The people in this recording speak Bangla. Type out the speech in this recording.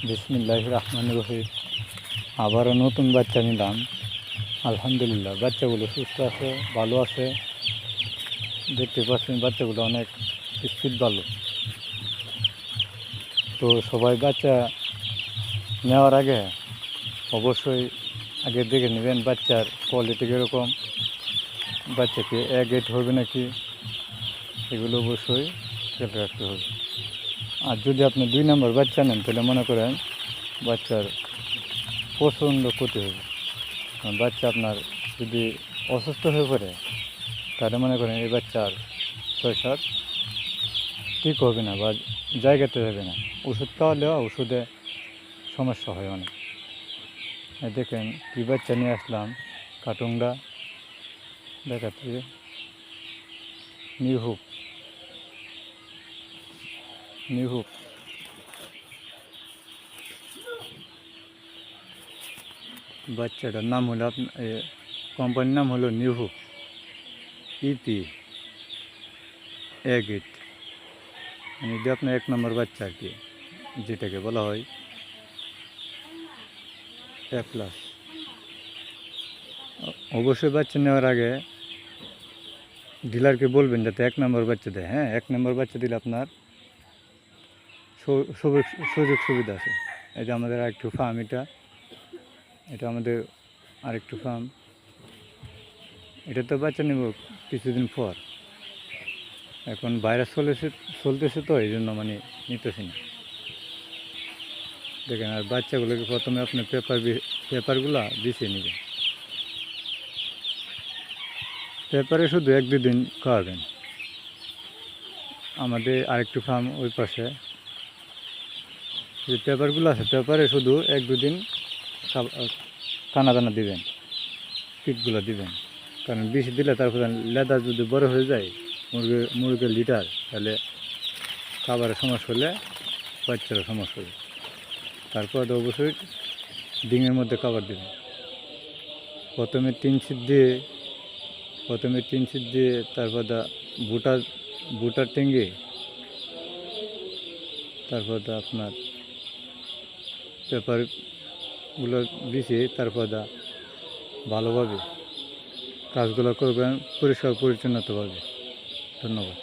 বিসমিল্লাহির রহমানির রহিম। আবারও নতুন বাচ্চা নিলাম। আলহামদুলিল্লাহ, বাচ্চাগুলো সুস্থ আছে, ভালো আছে। দেখতে পাচ্ছেন বাচ্চাগুলো অনেক স্পিড ভালো। তো সবাই বাচ্চা নেওয়ার আগে অবশ্যই আগে দেখে নেবেন বাচ্চার কোয়ালিটি কীরকম, বাচ্চাকে এগেট হবে নাকি, এগুলো অবশ্যই খেয়াল রাখতে হবে। আর যদি আপনি 2 নম্বর বাচ্চা নেন তাহলে মনে করেন বাচ্চার প্রচণ্ড ক্ষতি হবে। বাচ্চা আপনার যদি অসুস্থ হয়ে পড়ে তাহলে মনে করেন এই বাচ্চার 6-7 ঠিক হবে না বা জায়গাতে যাবে না। ওষুধ খাওয়ালেও ওষুধে সমস্যা হয় অনেক। দেখেন কী বাচ্চা নিয়ে আসলাম, কাটুংটা দেখাচ্ছি। নিউ হুক বাচ্চাটার নাম হলো কোম্পানির নাম হলো নিউ হুক ইপি এগেট, মানে এটা আপনার 1 নম্বর বাচ্চা আর কি, যেটাকে বলা হয় A+। অবশ্যই বাচ্চা নেওয়ার আগে ডিলারকে বলবেন যাতে 1 নম্বর বাচ্চা দেয়। হ্যাঁ, 1 নম্বর বাচ্চা দিলে আপনার সুযোগ সুবিধা আছে। এটা আমাদের আরেকটু ফার্ম, এটা আমাদের আরেকটু ফার্ম। এটা তো বাচ্চা নেব কিছুদিন পর, এখন ভাইরাস চলতেছে তো এই জন্য মানে নিতেছি না। দেখেন, আর বাচ্চাগুলোকে প্রথমে আপনি পেপারগুলো বিছিয়ে নেবেন। পেপারে শুধু 1-2 দিন খাওয়াবেন। আমাদের আরেকটু ফার্ম ওই পাশে, যে পেপারগুলো আছে পেপারে শুধু 1-2 দিন দানা দিবেন, ফিটগুলো দিবেন। কারণ বেশি দিলে তারপরে লেদার যদি বড় হয়ে যায় মুরগির লিটার, তাহলে খাবারের সমস্যা হলে বাচ্চারও সমস্যা হবে। তারপর অবশ্যই ডিমের মধ্যে খাবার দেবেন। প্রথমে টিন সিট দিয়ে তারপর বুটার টেঙ্গে, তারপর আপনার পেপারগুলো বিছিয়ে তারপর ভালোভাবে কাজগুলো করবেন পরিষ্কার পরিচ্ছন্নতাভাবে। ধন্যবাদ।